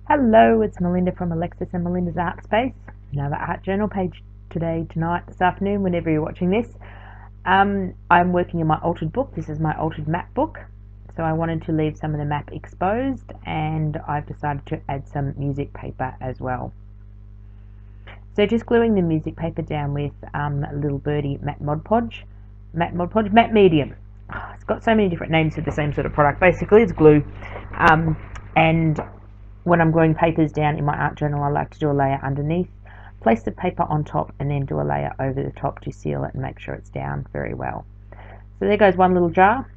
Hello, it's Melinda from Alexis and Melinda's Art Space. Another art journal page today, tonight, this afternoon, whenever you're watching this. I'm working in my altered book. This is my altered map book. So I wanted to leave some of the map exposed, and I've decided to add some music paper as well. So just gluing the music paper down with a little birdie matte matte medium. It's got so many different names for the same sort of product. Basically, it's glue. And when I'm gluing papers down in my art journal, I like to do a layer underneath, place the paper on top, and then do a layer over the top to seal it and make sure it's down very well. So there goes one little jar,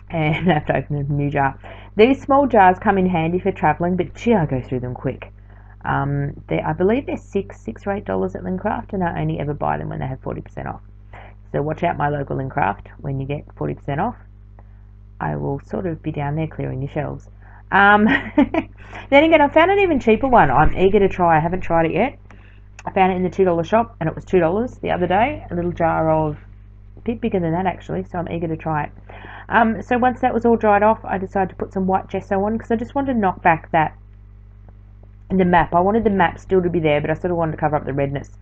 and I have to open a new jar. These small jars come in handy for travelling, but gee, I go through them quick. I believe they're $6 or $8 at Lincraft, and I only ever buy them when they have 40% off. So watch out, my local Lincraft, when you get 40% off. I will sort of be down there clearing your shelves. Then again, I found an even cheaper one. I'm eager to try. I haven't tried it yet. I found it in the $2 shop, and it was $2 the other day. A little jar of, a bit bigger than that actually, so I'm eager to try it. So once that was all dried off, I decided to put some white gesso on because I just wanted to knock back the map. I wanted the map still to be there, but I sort of wanted to cover up the redness.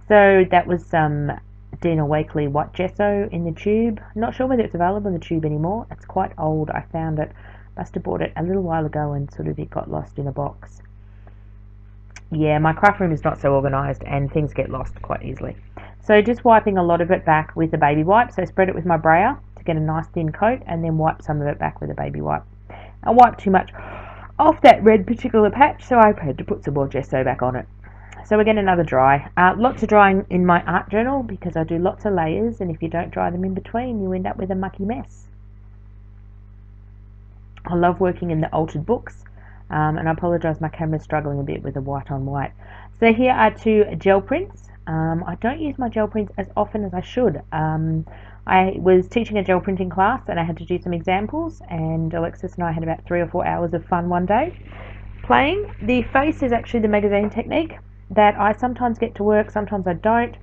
So that was some Dina Wakley white gesso in the tube. Not sure whether it's available in the tube anymore. It's quite old. I found it. Must have bought it a little while ago and sort of it got lost in a box. Yeah, my craft room is not so organised and things get lost quite easily. So just wiping a lot of it back with a baby wipe. So spread it with my brayer to get a nice thin coat and then wipe some of it back with a baby wipe. I wiped too much off that red particular patch, so I've had to put some more gesso back on it. So we're getting another dry. Lots of drying in my art journal because I do lots of layers, and if you don't dry them in between, you end up with a mucky mess. I love working in the altered books, and I apologise, my camera's struggling a bit with the white on white. So here are two gel prints. I don't use my gel prints as often as I should. I was teaching a gel printing class and I had to do some examples, and Alexis and I had about 3 or 4 hours of fun one day playing. The face is actually the magazine technique that I sometimes get to work, sometimes I don't.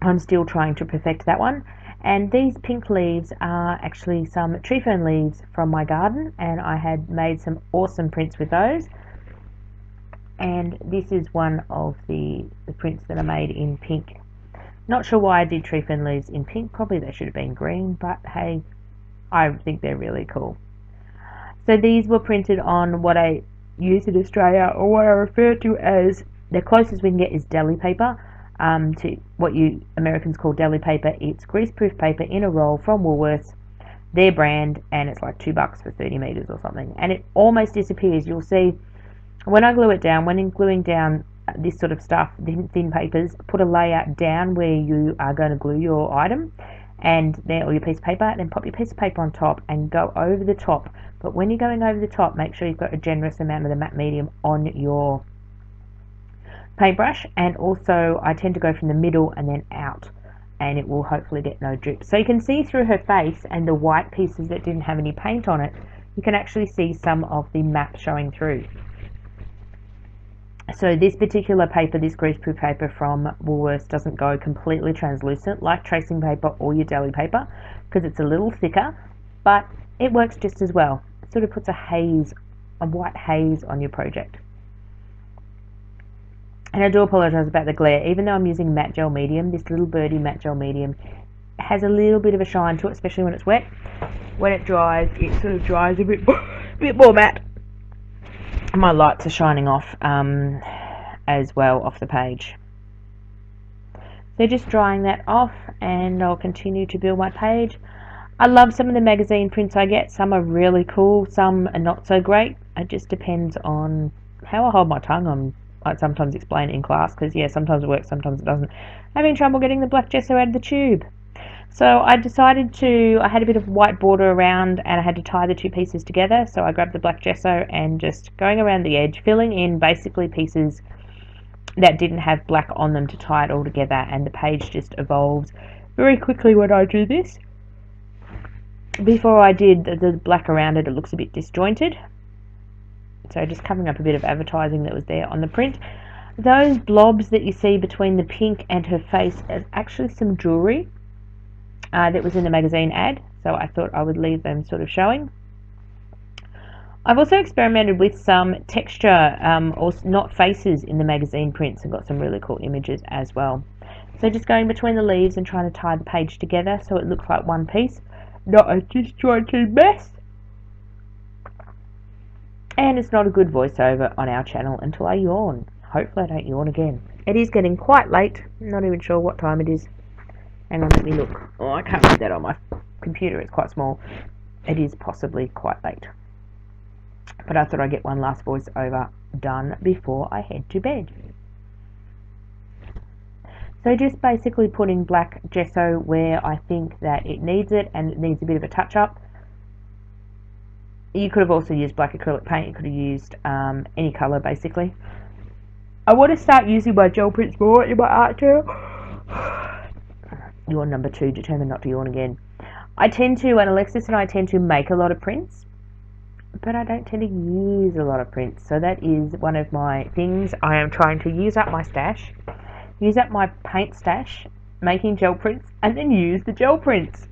I'm still trying to perfect that one. And these pink leaves are actually some tree fern leaves from my garden, and I had made some awesome prints with those. And this is one of the prints that I made in pink. Not sure why I did tree fern leaves in pink. Probably they should have been green, but hey, I think they're really cool. So these were printed on what I use in Australia, or what I refer to as, the closest we can get is deli paper. To what you Americans call deli paper. It's greaseproof paper in a roll from Woolworths, their brand, and it's like $2 for 30 meters or something, and it almost disappears. You'll see when I glue it down, when gluing down this sort of stuff, thin papers, put a layer down where you are going to glue your item and then, or your piece of paper, then pop your piece of paper on top and go over the top. But when you're going over the top, make sure you've got a generous amount of the matte medium on your paintbrush, and also I tend to go from the middle and then out, and it will hopefully get no drip. So you can see through her face and the white pieces that didn't have any paint on it, you can actually see some of the map showing through. So this particular paper, this greaseproof paper from Woolworths, doesn't go completely translucent like tracing paper or your deli paper because it's a little thicker, but it works just as well. It sort of puts a white haze on your project. And I do apologise about the glare. Even though I'm using matte gel medium, this little birdie matte gel medium has a little bit of a shine to it, especially when it's wet. When it dries, it sort of dries a bit more matte. My lights are shining off as well off the page. So just drying that off, and I'll continue to build my page. I love some of the magazine prints I get. Some are really cool, some are not so great. It just depends on how I hold my tongue. I sometimes explain it in class because, yeah, sometimes it works, sometimes it doesn't. Having trouble getting the black gesso out of the tube. So I decided I had a bit of white border around and I had to tie the two pieces together. So I grabbed the black gesso and just going around the edge, filling in basically pieces that didn't have black on them to tie it all together, and the page just evolved very quickly when I do this. Before I did the black around it, it looks a bit disjointed. So just covering up a bit of advertising that was there on the print. Those blobs that you see between the pink and her face is actually some jewellery that was in the magazine ad, so I thought I would leave them sort of showing. I've also experimented with some texture or not faces in the magazine prints and got some really cool images as well. So just going between the leaves and trying to tie the page together so it looks like one piece, not a disjointed mess. And it's not a good voiceover on our channel until I yawn. Hopefully I don't yawn again. It is getting quite late. I'm not even sure what time it is. Hang on, let me look. Oh, I can't read that on my computer. It's quite small. It is possibly quite late. But I thought I'd get one last voiceover done before I head to bed. So just basically putting black gesso where I think that it needs it and it needs a bit of a touch up. You could have also used black acrylic paint. You could have used any colour basically. I want to start using my gel prints more in my art journal. Yawn number 2, determined not to yawn again. and Alexis and I tend to make a lot of prints, but I don't tend to use a lot of prints. So that is one of my things. I am trying to use up my stash, use up my paint stash, making gel prints, and then use the gel prints.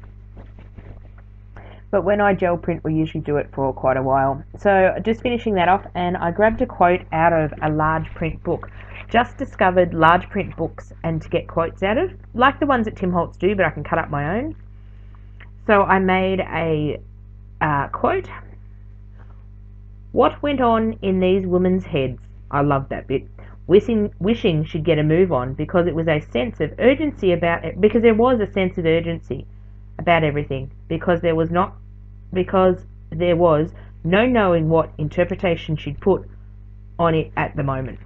But when I gel print, we usually do it for quite a while. So just finishing that off, and I grabbed a quote out of a large print book. Just discovered large print books and to get quotes out of, like the ones that Tim Holtz do, but I can cut up my own. So I made a quote. What went on in these women's heads? I love that bit. Wishing she'd get a move on because it was a sense of urgency about it. Because there was a sense of urgency about everything. Because there was no knowing what interpretation she'd put on it at the moment.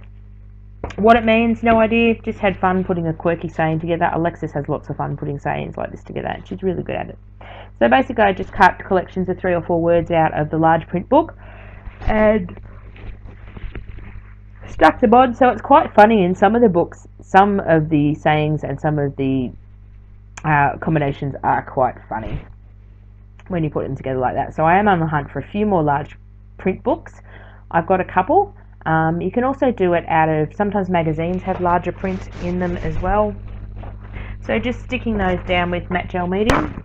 What it means, no idea. Just had fun putting a quirky saying together. Alexis has lots of fun putting sayings like this together, and she's really good at it. So basically I just cut collections of 3 or 4 words out of the large print book and stuck them on. So it's quite funny in some of the books. Some of the sayings and some of the combinations are quite funny when you put them together like that. So I am on the hunt for a few more large print books. I've got a couple. You can also do it out of, sometimes magazines have larger print in them as well. So just sticking those down with matte gel medium.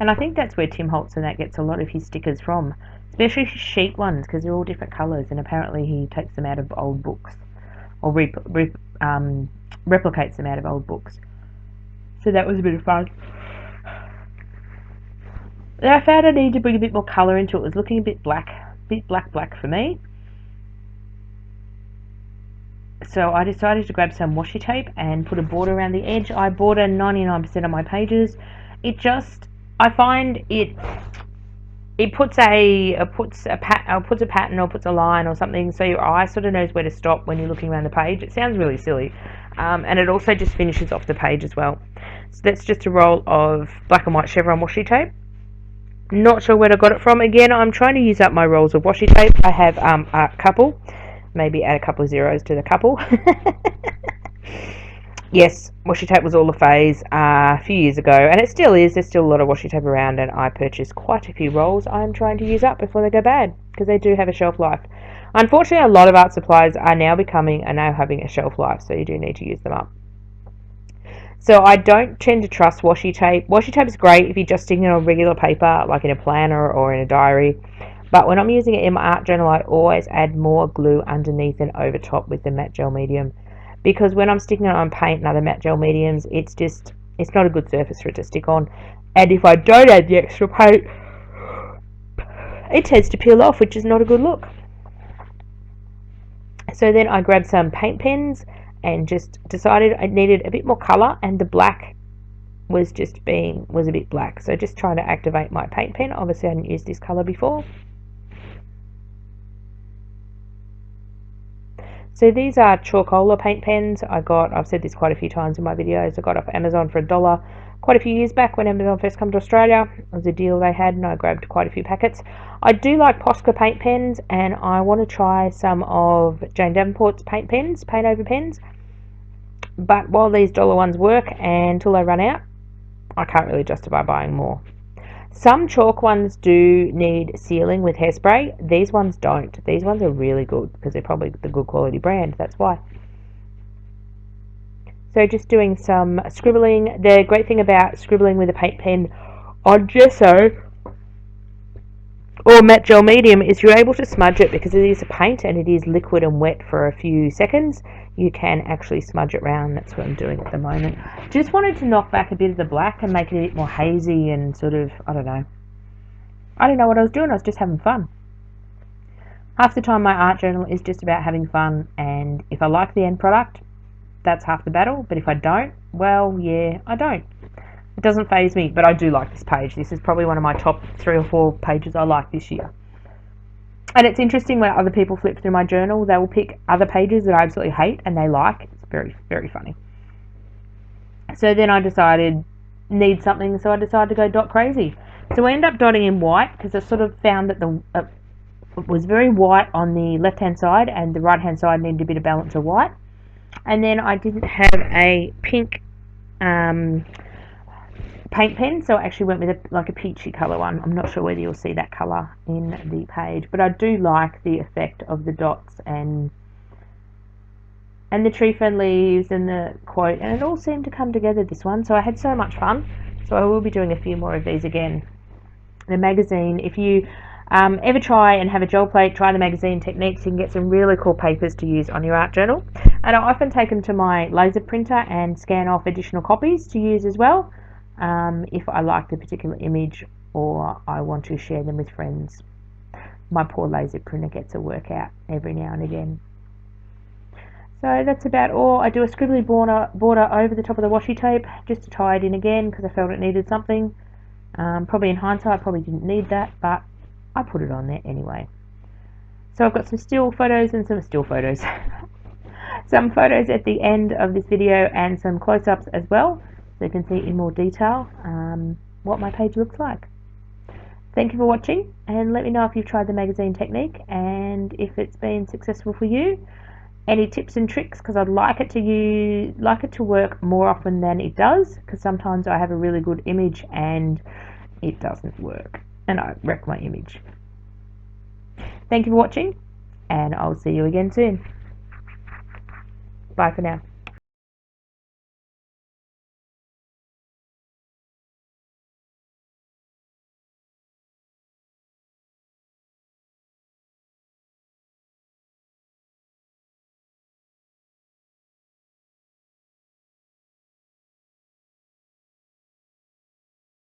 And I think that's where Tim Holtz and that gets a lot of his stickers from, especially his sheet ones, because they're all different colours, and apparently he takes them out of old books, or replicates them out of old books. So that was a bit of fun. And I found I needed to bring a bit more colour into it. It was looking a bit black for me. So I decided to grab some washi tape and put a border around the edge. I border 99% of my pages. I find it puts a pattern or puts a line or something, so your eye sort of knows where to stop when you're looking around the page. It sounds really silly, and it also just finishes off the page as well. So that's just a roll of black and white chevron washi tape. Not sure where I got it from. Again, I'm trying to use up my rolls of washi tape. I have a couple, maybe add a couple of zeros to the couple. Yes, washi tape was all the phase a few years ago, and it still is. There's still a lot of washi tape around, and I purchased quite a few rolls I'm trying to use up before they go bad, because they do have a shelf life. Unfortunately, a lot of art supplies are now having a shelf life, so you do need to use them up. So I don't tend to trust washi tape. Washi tape is great if you're just sticking it on regular paper, like in a planner or in a diary. But when I'm using it in my art journal, I always add more glue underneath and over top with the matte gel medium. Because when I'm sticking it on paint and other matte gel mediums, it's not a good surface for it to stick on. And if I don't add the extra paint, it tends to peel off, which is not a good look. So then I grabbed some paint pens and just decided I needed a bit more colour, and the black was a bit black. So just trying to activate my paint pen. Obviously I hadn't used this colour before. So these are Chalkola paint pens. I've said this quite a few times in my videos, I got off Amazon for $1 quite a few years back when Amazon first came to Australia. It was a deal they had, and I grabbed quite a few packets. I do like Posca paint pens, and I want to try some of Jane Davenport's paint over pens. But while these dollar ones work, until they run out, I can't really justify buying more. Some chalk ones do need sealing with hairspray. These ones don't. These ones are really good because they're probably the good quality brand. That's why. So just doing some scribbling. The great thing about scribbling with a paint pen on gesso or matte gel medium is you're able to smudge it because it is a paint and it is liquid and wet for a few seconds. You can actually smudge it around. That's what I'm doing at the moment. Just wanted to knock back a bit of the black and make it a bit more hazy and sort of, I don't know what I was doing. I was just having fun. Half the time my art journal is just about having fun, and if I like the end product, that's half the battle. But if I don't, well, yeah, I don't. It doesn't faze me, but I do like this page. This is probably one of my top 3 or 4 pages I like this year. And it's interesting when other people flip through my journal, they will pick other pages that I absolutely hate and they like. It's very, very funny. So then I decided, need something, so I decided to go dot crazy. So I ended up dotting in white because I sort of found that it was very white on the left hand side and the right hand side needed a bit of balance of white. And then I didn't have a pink paint pen, so I actually went with a peachy colour one. I'm not sure whether you'll see that colour in the page, but I do like the effect of the dots and the tree fern leaves and the quote, and it all seemed to come together this one, so I had so much fun. So I will be doing a few more of these again. The magazine, if you ever try and have a gel plate, try the magazine techniques. You can get some really cool papers to use on your art journal, and I often take them to my laser printer and scan off additional copies to use as well, if I like the particular image or I want to share them with friends. My poor laser printer gets a workout every now and again. So that's about all. I do a scribbly border over the top of the washi tape just to tie it in again because I felt it needed something. Probably in hindsight I probably didn't need that, but I put it on there anyway. So I've got some still photos and some still photos. Some photos at the end of this video and some close-ups as well, so you can see in more detail what my page looks like. Thank you for watching, and let me know if you've tried the magazine technique and if it's been successful for you. Any tips and tricks, because I'd like it to work more often than it does, because sometimes I have a really good image and it doesn't work and I wreck my image. Thank you for watching, and I'll see you again soon. Bye for now.